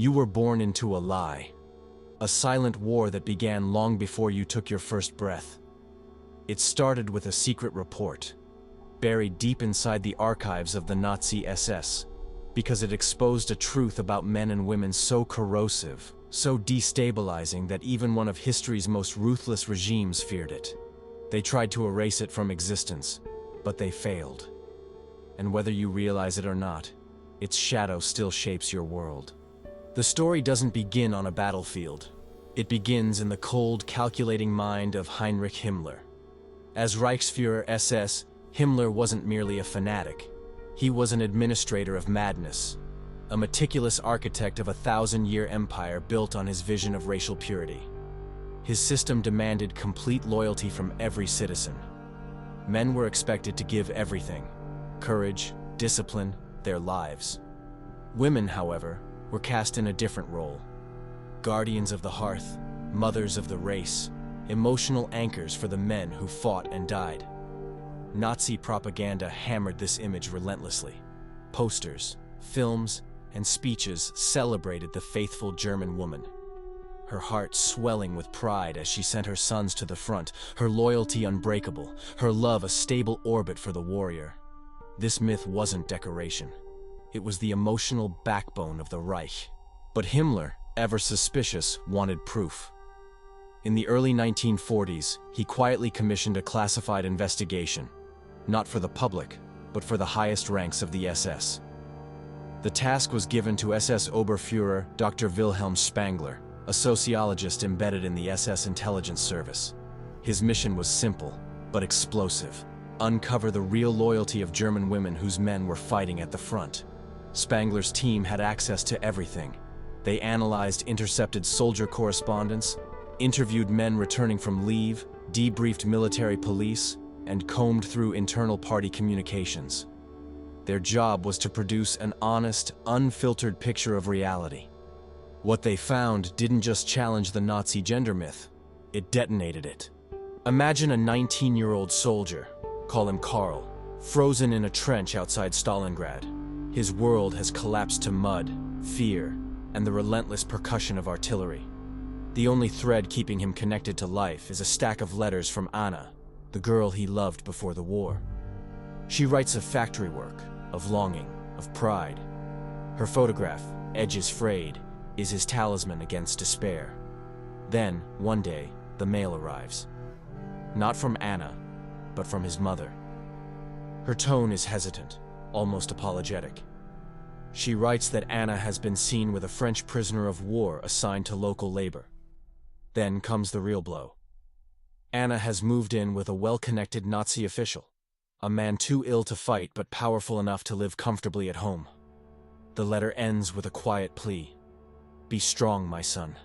You were born into a lie. A silent war that began long before you took your first breath. It started with a secret report, buried deep inside the archives of the Nazi SS, because it exposed a truth about men and women so corrosive, so destabilizing that even one of history's most ruthless regimes feared it. They tried to erase it from existence, but they failed. And whether you realize it or not, its shadow still shapes your world. The story doesn't begin on a battlefield. It begins in the cold, calculating mind of Heinrich Himmler. As Reichsführer SS, Himmler wasn't merely a fanatic. He was an administrator of madness, a meticulous architect of a 1,000-year empire built on his vision of racial purity. His system demanded complete loyalty from every citizen. Men were expected to give everything: courage, discipline, their lives. Women, however, were cast in a different role. Guardians of the hearth, mothers of the race, emotional anchors for the men who fought and died. Nazi propaganda hammered this image relentlessly. Posters, films, and speeches celebrated the faithful German woman. Her heart swelling with pride as she sent her sons to the front, her loyalty unbreakable, her love a stable orbit for the warrior. This myth wasn't decoration. It was the emotional backbone of the Reich. But Himmler, ever suspicious, wanted proof. In the early 1940s, he quietly commissioned a classified investigation, not for the public, but for the highest ranks of the SS. The task was given to SS Oberfuhrer Dr. Wilhelm Spengler, a sociologist embedded in the SS intelligence service. His mission was simple, but explosive: uncover the real loyalty of German women whose men were fighting at the front. Spengler's team had access to everything. They analyzed intercepted soldier correspondence, interviewed men returning from leave, debriefed military police, and combed through internal party communications. Their job was to produce an honest, unfiltered picture of reality. What they found didn't just challenge the Nazi gender myth, it detonated it. Imagine a 19-year-old soldier, call him Karl, frozen in a trench outside Stalingrad. His world has collapsed to mud, fear, and the relentless percussion of artillery. The only thread keeping him connected to life is a stack of letters from Anna, the girl he loved before the war. She writes of factory work, of longing, of pride. Her photograph, edges frayed, is his talisman against despair. Then, one day, the mail arrives. Not from Anna, but from his mother. Her tone is hesitant, almost apologetic. She writes that Anna has been seen with a French prisoner of war assigned to local labor. Then comes the real blow. Anna has moved in with a well-connected Nazi official, a man too ill to fight but powerful enough to live comfortably at home. The letter ends with a quiet plea: "Be strong, my son."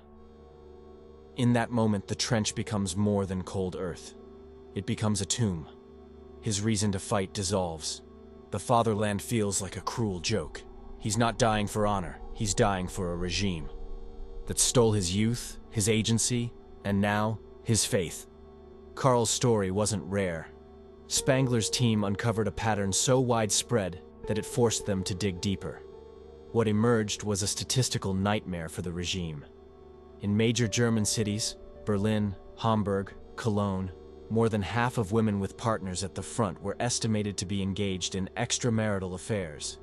In that moment, the trench becomes more than cold earth. It becomes a tomb. His reason to fight dissolves. The fatherland feels like a cruel joke. He's not dying for honor, he's dying for a regime that stole his youth, his agency, and now, his faith. Karl's story wasn't rare. Spengler's team uncovered a pattern so widespread that it forced them to dig deeper. What emerged was a statistical nightmare for the regime. In major German cities, Berlin, Hamburg, Cologne, more than half of women with partners at the front were estimated to be engaged in extramarital affairs.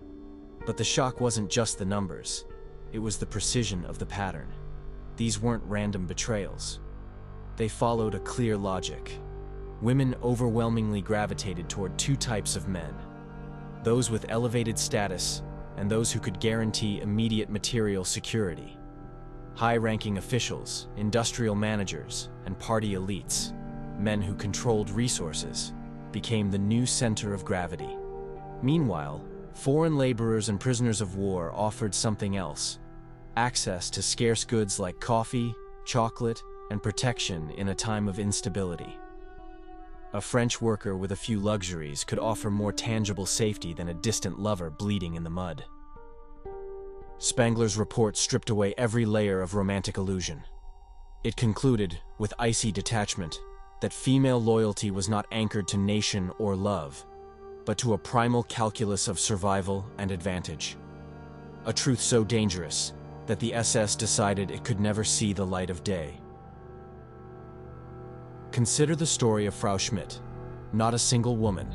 But the shock wasn't just the numbers, it was the precision of the pattern. These weren't random betrayals. They followed a clear logic. Women overwhelmingly gravitated toward two types of men: those with elevated status and those who could guarantee immediate material security. High-ranking officials, industrial managers, and party elites, men who controlled resources, became the new center of gravity. Meanwhile, foreign laborers and prisoners of war offered something else: access to scarce goods like coffee, chocolate, and protection in a time of instability. A French worker with a few luxuries could offer more tangible safety than a distant lover bleeding in the mud. Spengler's report stripped away every layer of romantic illusion. It concluded, with icy detachment, that female loyalty was not anchored to nation or love, but to a primal calculus of survival and advantage. A truth so dangerous, that the SS decided it could never see the light of day. Consider the story of Frau Schmidt, not a single woman,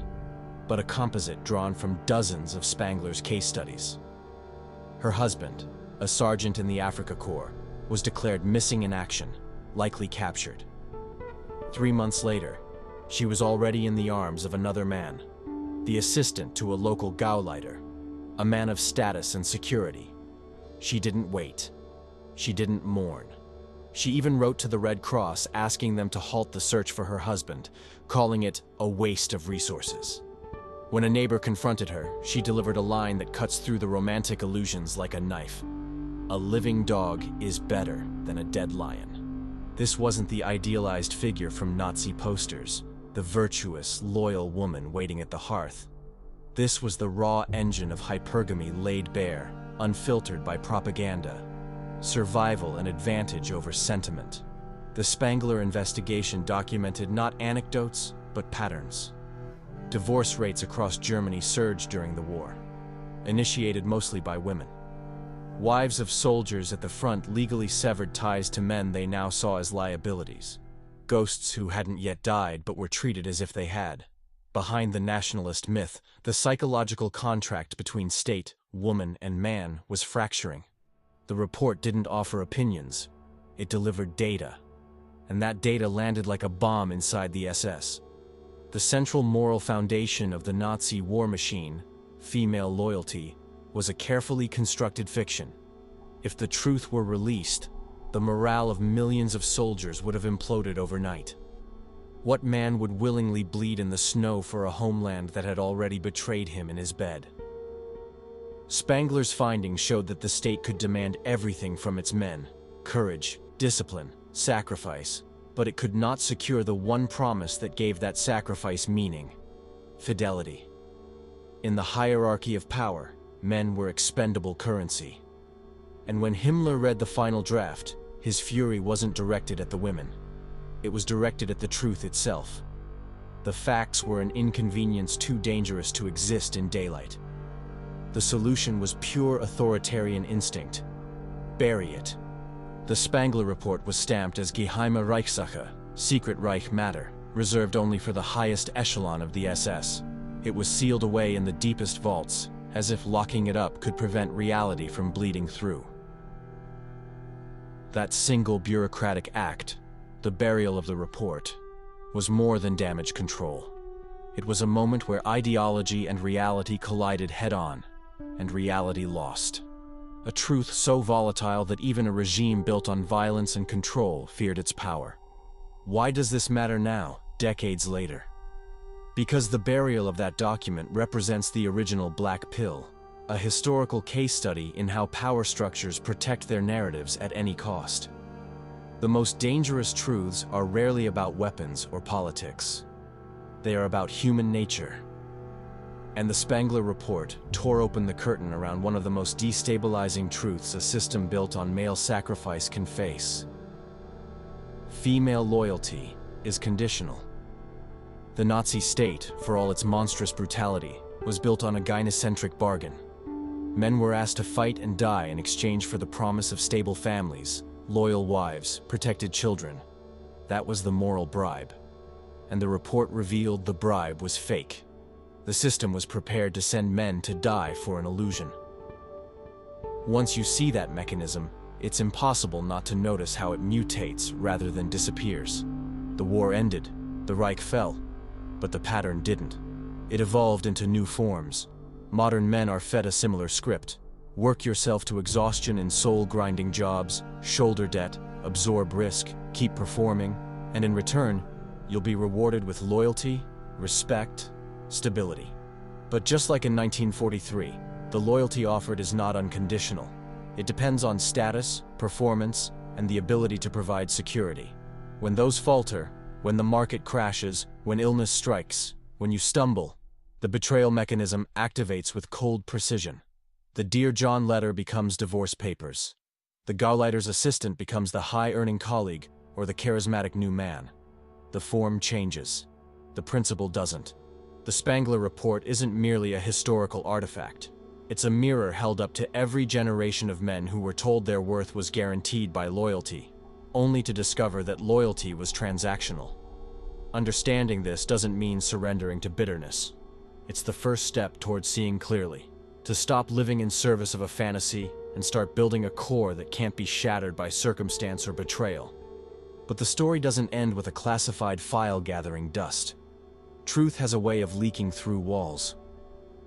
but a composite drawn from dozens of Spengler's case studies. Her husband, a sergeant in the Afrika Korps, was declared missing in action, likely captured. 3 months later, she was already in the arms of another man, the assistant to a local Gauleiter, a man of status and security. She didn't wait. She didn't mourn. She even wrote to the Red Cross asking them to halt the search for her husband, calling it a waste of resources. When a neighbor confronted her, she delivered a line that cuts through the romantic illusions like a knife. A living dog is better than a dead lion. This wasn't the idealized figure from Nazi posters, the virtuous, loyal woman waiting at the hearth. This was the raw engine of hypergamy laid bare, unfiltered by propaganda. Survival and advantage over sentiment. The Spengler investigation documented not anecdotes, but patterns. Divorce rates across Germany surged during the war, initiated mostly by women. Wives of soldiers at the front legally severed ties to men they now saw as liabilities. Ghosts who hadn't yet died but were treated as if they had. Behind the nationalist myth, the psychological contract between state, woman, and man was fracturing. The report didn't offer opinions, it delivered data. And that data landed like a bomb inside the SS. The central moral foundation of the Nazi war machine, female loyalty, was a carefully constructed fiction. If the truth were released, the morale of millions of soldiers would have imploded overnight. What man would willingly bleed in the snow for a homeland that had already betrayed him in his bed? Spengler's findings showed that the state could demand everything from its men: courage, discipline, sacrifice, but it could not secure the one promise that gave that sacrifice meaning: fidelity. In the hierarchy of power, men were expendable currency. And when Himmler read the final draft, his fury wasn't directed at the women. It was directed at the truth itself. The facts were an inconvenience too dangerous to exist in daylight. The solution was pure authoritarian instinct. Bury it. The Spengler Report was stamped as Geheime Reichssache, secret Reich matter, reserved only for the highest echelon of the SS. It was sealed away in the deepest vaults, as if locking it up could prevent reality from bleeding through. That single bureaucratic act, the burial of the report, was more than damage control. It was a moment where ideology and reality collided head-on, and reality lost. A truth so volatile that even a regime built on violence and control feared its power. Why does this matter now, decades later? Because the burial of that document represents the original black pill, a historical case study in how power structures protect their narratives at any cost. The most dangerous truths are rarely about weapons or politics. They are about human nature. And the Spengler Report tore open the curtain around one of the most destabilizing truths a system built on male sacrifice can face. Female loyalty is conditional. The Nazi state, for all its monstrous brutality, was built on a gynocentric bargain. Men were asked to fight and die in exchange for the promise of stable families, loyal wives, protected children. That was the moral bribe. And the report revealed the bribe was fake. The system was prepared to send men to die for an illusion. Once you see that mechanism, it's impossible not to notice how it mutates rather than disappears. The war ended, the Reich fell, but the pattern didn't. It evolved into new forms. Modern men are fed a similar script. Work yourself to exhaustion in soul-grinding jobs, shoulder debt, absorb risk, keep performing, and in return, you'll be rewarded with loyalty, respect, stability. But just like in 1943, the loyalty offered is not unconditional. It depends on status, performance, and the ability to provide security. When those falter, when the market crashes, when illness strikes, when you stumble, the betrayal mechanism activates with cold precision. The Dear John letter becomes divorce papers. The Gauleiter's assistant becomes the high-earning colleague or the charismatic new man. The form changes. The principle doesn't. The Spengler Report isn't merely a historical artifact. It's a mirror held up to every generation of men who were told their worth was guaranteed by loyalty, only to discover that loyalty was transactional. Understanding this doesn't mean surrendering to bitterness. It's the first step towards seeing clearly, to stop living in service of a fantasy and start building a core that can't be shattered by circumstance or betrayal. But the story doesn't end with a classified file gathering dust. Truth has a way of leaking through walls.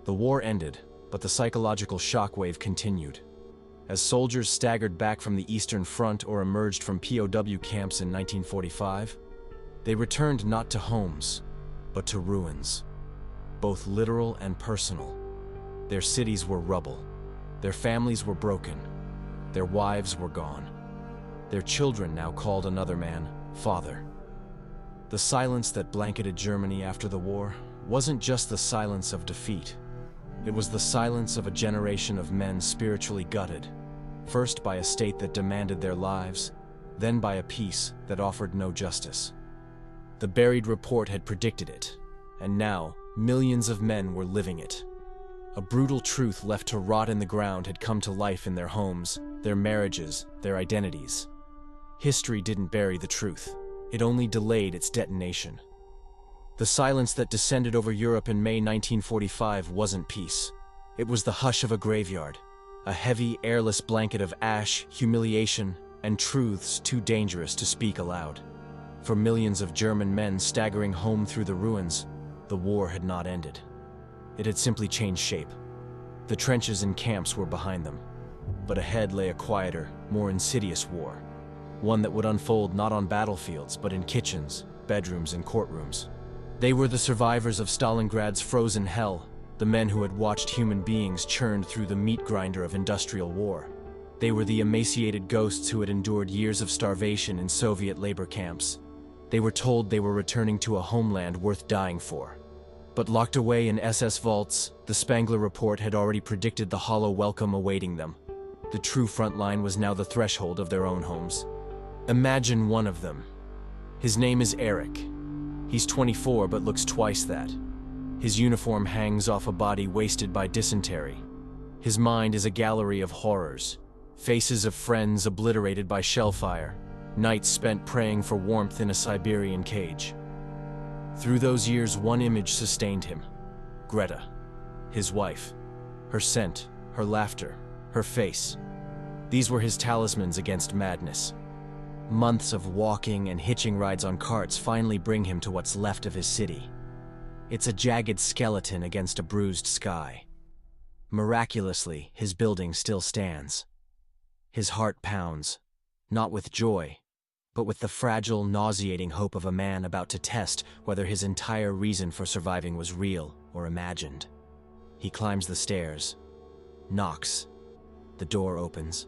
The war ended, but the psychological shockwave continued. As soldiers staggered back from the Eastern Front or emerged from POW camps in 1945, they returned not to homes, but to ruins, both literal and personal. Their cities were rubble. Their families were broken. Their wives were gone. Their children now called another man father. The silence that blanketed Germany after the war wasn't just the silence of defeat. It was the silence of a generation of men spiritually gutted, first by a state that demanded their lives, then by a peace that offered no justice. The buried report had predicted it, and now millions of men were living it. A brutal truth left to rot in the ground had come to life in their homes, their marriages, their identities. History didn't bury the truth. It only delayed its detonation. The silence that descended over Europe in May 1945 wasn't peace. It was the hush of a graveyard, a heavy, airless blanket of ash, humiliation, and truths too dangerous to speak aloud. For millions of German men staggering home through the ruins, the war had not ended. It had simply changed shape. The trenches and camps were behind them, but ahead lay a quieter, more insidious war. One that would unfold not on battlefields, but in kitchens, bedrooms, and courtrooms. They were the survivors of Stalingrad's frozen hell, the men who had watched human beings churned through the meat grinder of industrial war. They were the emaciated ghosts who had endured years of starvation in Soviet labor camps. They were told they were returning to a homeland worth dying for. But locked away in SS vaults, the Spengler Report had already predicted the hollow welcome awaiting them. The true front line was now the threshold of their own homes. Imagine one of them. His name is Eric. He's 24 but looks twice that. His uniform hangs off a body wasted by dysentery. His mind is a gallery of horrors. Faces of friends obliterated by shellfire. Nights spent praying for warmth in a Siberian cage. Through those years, one image sustained him. Greta, his wife. Her scent, her laughter, her face. These were his talismans against madness. Months of walking and hitching rides on carts finally bring him to what's left of his city. It's a jagged skeleton against a bruised sky. Miraculously, his building still stands. His heart pounds, not with joy, but with the fragile, nauseating hope of a man about to test whether his entire reason for surviving was real or imagined. He climbs the stairs, knocks. The door opens.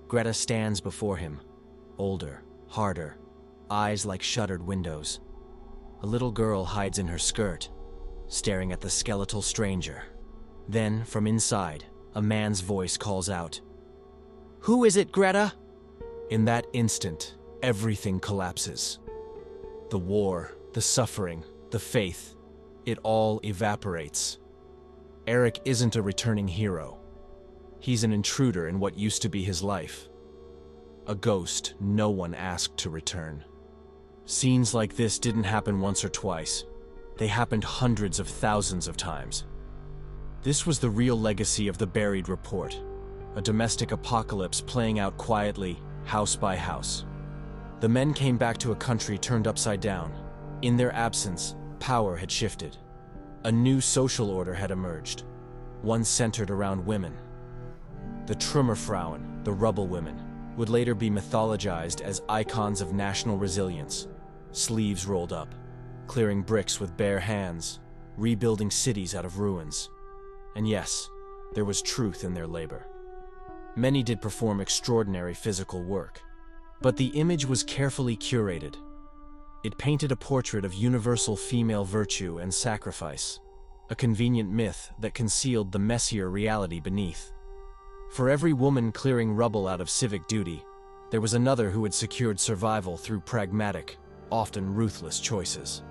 Greta stands before him, older, harder, eyes like shuttered windows. A little girl hides in her skirt, staring at the skeletal stranger. Then, from inside, a man's voice calls out, "Who is it, Greta?" In that instant, everything collapses. The war, the suffering, the faith, it all evaporates. Eric isn't a returning hero. He's an intruder in what used to be his life. A ghost no one asked to return. Scenes like this didn't happen once or twice. They happened hundreds of thousands of times. This was the real legacy of the buried report, a domestic apocalypse playing out quietly, house by house. The men came back to a country turned upside down. In their absence, power had shifted. A new social order had emerged, one centered around women. The Trümmerfrauen, the rubble women, would later be mythologized as icons of national resilience, sleeves rolled up, clearing bricks with bare hands, rebuilding cities out of ruins. And yes, there was truth in their labor. Many did perform extraordinary physical work, but the image was carefully curated. It painted a portrait of universal female virtue and sacrifice, a convenient myth that concealed the messier reality beneath. For every woman clearing rubble out of civic duty, there was another who had secured survival through pragmatic, often ruthless choices.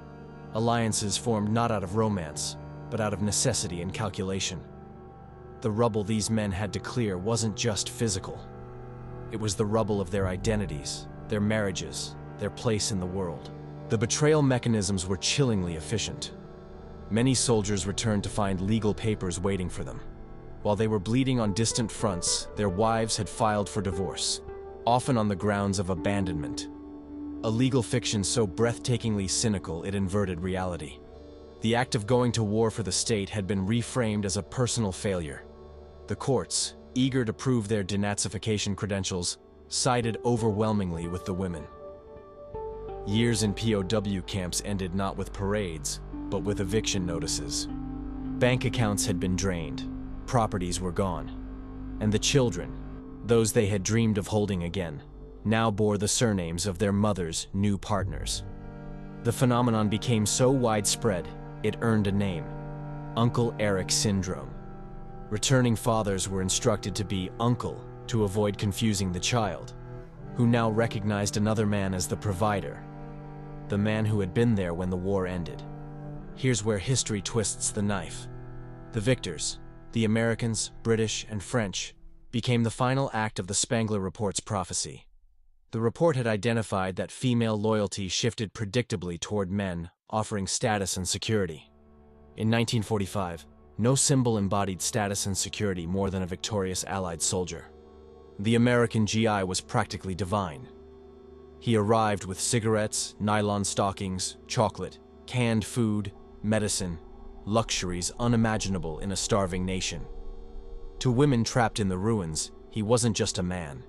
Alliances formed not out of romance, but out of necessity and calculation. The rubble these men had to clear wasn't just physical. It was the rubble of their identities, their marriages, their place in the world. The betrayal mechanisms were chillingly efficient. Many soldiers returned to find legal papers waiting for them. While they were bleeding on distant fronts, their wives had filed for divorce, often on the grounds of abandonment. A legal fiction so breathtakingly cynical it inverted reality. The act of going to war for the state had been reframed as a personal failure. The courts, eager to prove their denazification credentials, sided overwhelmingly with the women. Years in POW camps ended not with parades, but with eviction notices. Bank accounts had been drained, properties were gone, and the children, those they had dreamed of holding again, now bore the surnames of their mothers' new partners. The phenomenon became so widespread, it earned a name: Uncle Eric syndrome. Returning fathers were instructed to be uncle to avoid confusing the child, who now recognized another man as the provider, the man who had been there when the war ended. Here's where history twists the knife. The victors, the Americans, British, and French, became the final act of the Spengler Report's prophecy. The report had identified that female loyalty shifted predictably toward men, offering status and security. In 1945, no symbol embodied status and security more than a victorious Allied soldier. The American GI was practically divine. He arrived with cigarettes, nylon stockings, chocolate, canned food, medicine, luxuries unimaginable in a starving nation. To women trapped in the ruins, he wasn't just a man.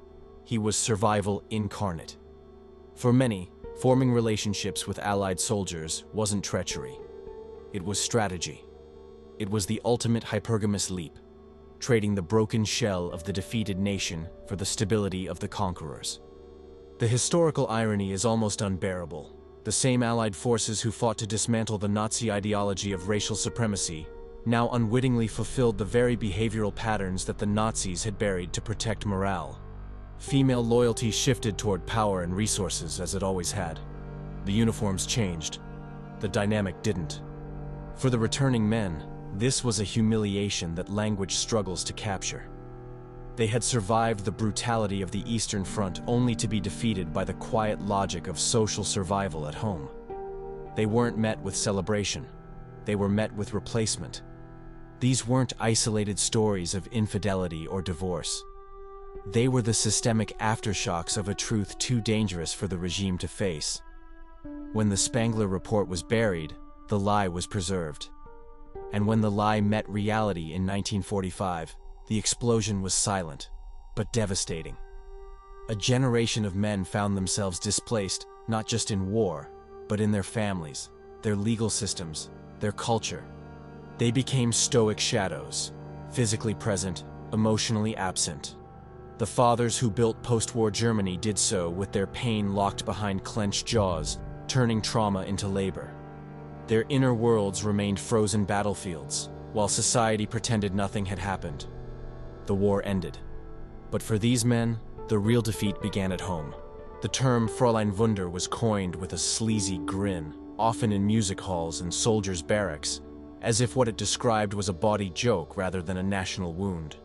He was survival incarnate. For many, forming relationships with Allied soldiers wasn't treachery. It was strategy. It was the ultimate hypergamous leap, trading the broken shell of the defeated nation for the stability of the conquerors. The historical irony is almost unbearable. The same Allied forces who fought to dismantle the Nazi ideology of racial supremacy now unwittingly fulfilled the very behavioral patterns that the Nazis had buried to protect morale. Female loyalty shifted toward power and resources as it always had. The uniforms changed. The dynamic didn't. For the returning men, this was a humiliation that language struggles to capture. They had survived the brutality of the Eastern Front only to be defeated by the quiet logic of social survival at home. They weren't met with celebration. They were met with replacement. These weren't isolated stories of infidelity or divorce. They were the systemic aftershocks of a truth too dangerous for the regime to face. When the Spengler Report was buried, the lie was preserved. And when the lie met reality in 1945, the explosion was silent, but devastating. A generation of men found themselves displaced not just in war, but in their families, their legal systems, their culture. They became stoic shadows, physically present, emotionally absent. The fathers who built post-war Germany did so with their pain locked behind clenched jaws, turning trauma into labor. Their inner worlds remained frozen battlefields, while society pretended nothing had happened. The war ended. But for these men, the real defeat began at home. The term Fräulein Wunder was coined with a sleazy grin, often in music halls and soldiers' barracks, as if what it described was a bawdy joke rather than a national wound.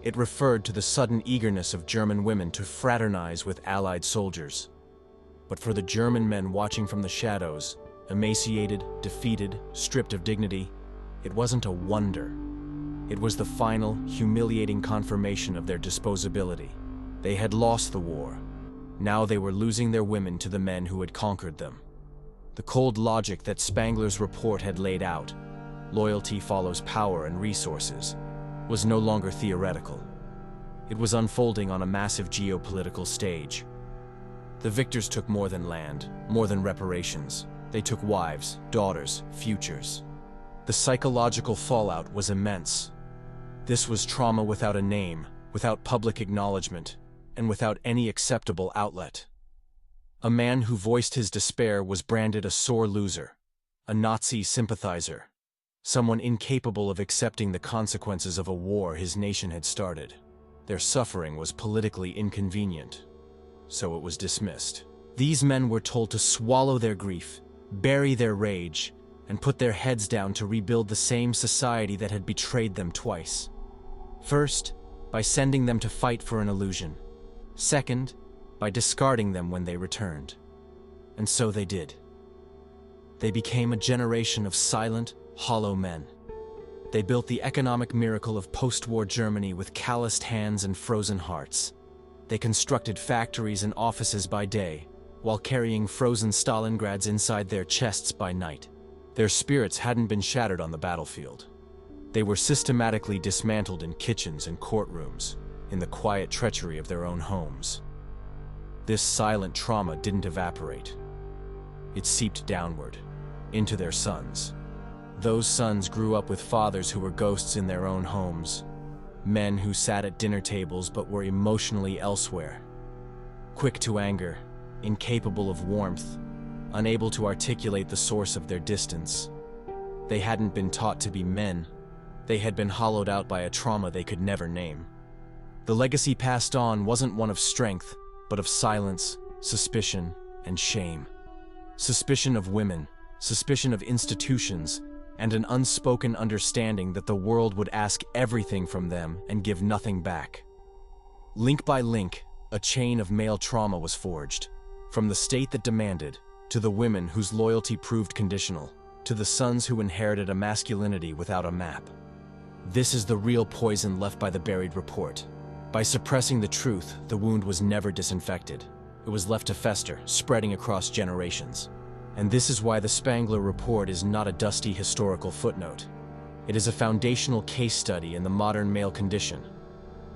It referred to the sudden eagerness of German women to fraternize with Allied soldiers. But for the German men watching from the shadows, emaciated, defeated, stripped of dignity, it wasn't a wonder. It was the final, humiliating confirmation of their disposability. They had lost the war. Now they were losing their women to the men who had conquered them. The cold logic that Spengler's report had laid out, loyalty follows power and resources, was no longer theoretical. It was unfolding on a massive geopolitical stage. The victors took more than land, more than reparations. They took wives, daughters, futures. The psychological fallout was immense. This was trauma without a name, without public acknowledgement, and without any acceptable outlet. A man who voiced his despair was branded a sore loser, a Nazi sympathizer, someone incapable of accepting the consequences of a war his nation had started. Their suffering was politically inconvenient, so it was dismissed. These men were told to swallow their grief, bury their rage, and put their heads down to rebuild the same society that had betrayed them twice. First, by sending them to fight for an illusion. Second, by discarding them when they returned. And so they did. They became a generation of silent, hollow men. They built the economic miracle of post-war Germany with calloused hands and frozen hearts. They constructed factories and offices by day, while carrying frozen Stalingrads inside their chests by night. Their spirits hadn't been shattered on the battlefield. They were systematically dismantled in kitchens and courtrooms, in the quiet treachery of their own homes. This silent trauma didn't evaporate. It seeped downward, into their sons. Those sons grew up with fathers who were ghosts in their own homes, men who sat at dinner tables but were emotionally elsewhere. Quick to anger, incapable of warmth, unable to articulate the source of their distance. They hadn't been taught to be men. They had been hollowed out by a trauma they could never name. The legacy passed on wasn't one of strength, but of silence, suspicion, and shame. Suspicion of women, suspicion of institutions, and an unspoken understanding that the world would ask everything from them and give nothing back. Link by link, a chain of male trauma was forged, from the state that demanded, to the women whose loyalty proved conditional, to the sons who inherited a masculinity without a map. This is the real poison left by the buried report. By suppressing the truth, the wound was never disinfected. It was left to fester, spreading across generations. And this is why the Spengler Report is not a dusty historical footnote. It is a foundational case study in the modern male condition.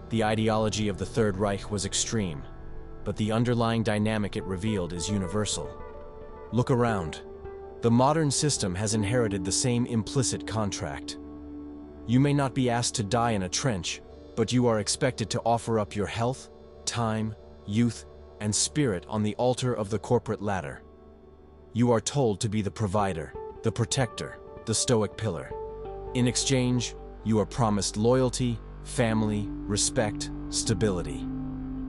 The ideology of the Third Reich was extreme, but the underlying dynamic it revealed is universal. Look around. The modern system has inherited the same implicit contract. You may not be asked to die in a trench, but you are expected to offer up your health, time, youth, and spirit on the altar of the corporate ladder. You are told to be the provider, the protector, the stoic pillar. In exchange, you are promised loyalty, family, respect, stability.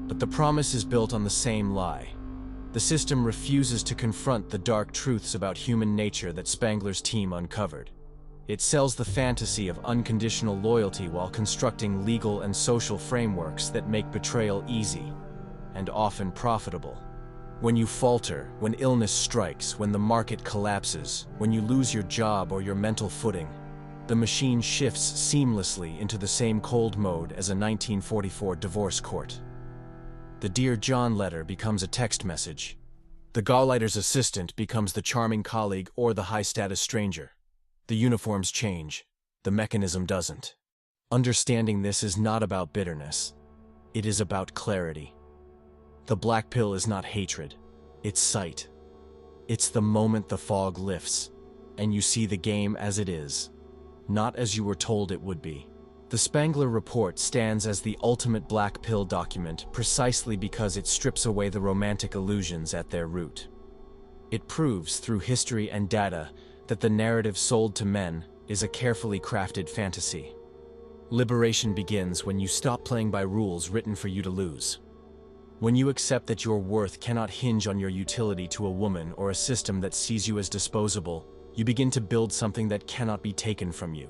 But the promise is built on the same lie. The system refuses to confront the dark truths about human nature that Spengler's team uncovered. It sells the fantasy of unconditional loyalty while constructing legal and social frameworks that make betrayal easy, and often profitable. When you falter, when illness strikes, when the market collapses, when you lose your job or your mental footing, the machine shifts seamlessly into the same cold mode as a 1944 divorce court. The Dear John letter becomes a text message. The Gauleiter's assistant becomes the charming colleague or the high-status stranger. The uniforms change. The mechanism doesn't. Understanding this is not about bitterness. It is about clarity. The black pill is not hatred. It's sight. It's the moment the fog lifts, and you see the game as it is, not as you were told it would be. The Spengler Report stands as the ultimate black pill document precisely because it strips away the romantic illusions at their root. It proves through history and data that the narrative sold to men is a carefully crafted fantasy. Liberation begins when you stop playing by rules written for you to lose. When you accept that your worth cannot hinge on your utility to a woman or a system that sees you as disposable, you begin to build something that cannot be taken from you.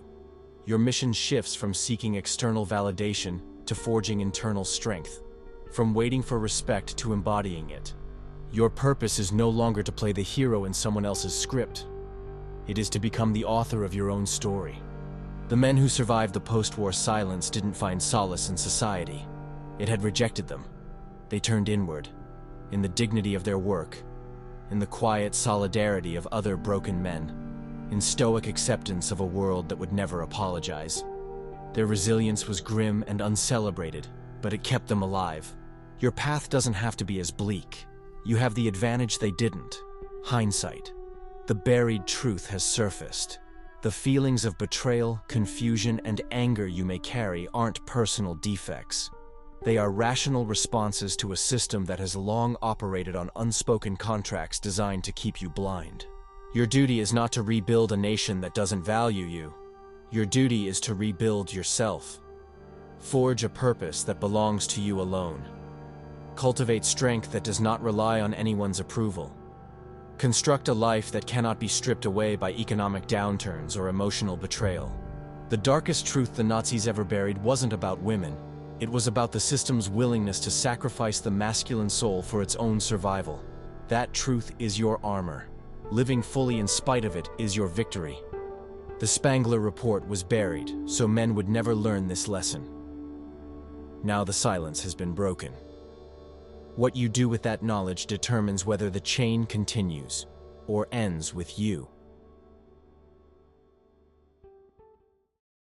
Your mission shifts from seeking external validation to forging internal strength, from waiting for respect to embodying it. Your purpose is no longer to play the hero in someone else's script. It is to become the author of your own story. The men who survived the post-war silence didn't find solace in society. It had rejected them. They turned inward, in the dignity of their work, in the quiet solidarity of other broken men, in stoic acceptance of a world that would never apologize. Their resilience was grim and uncelebrated, but it kept them alive. Your path doesn't have to be as bleak. You have the advantage they didn't: hindsight. The buried truth has surfaced. The feelings of betrayal, confusion, and anger you may carry aren't personal defects. They are rational responses to a system that has long operated on unspoken contracts designed to keep you blind. Your duty is not to rebuild a nation that doesn't value you. Your duty is to rebuild yourself. Forge a purpose that belongs to you alone. Cultivate strength that does not rely on anyone's approval. Construct a life that cannot be stripped away by economic downturns or emotional betrayal. The darkest truth the Nazis ever buried wasn't about women. It was about the system's willingness to sacrifice the masculine soul for its own survival. That truth is your armor. Living fully in spite of it is your victory. The Spengler Report was buried, so men would never learn this lesson. Now the silence has been broken. What you do with that knowledge determines whether the chain continues or ends with you.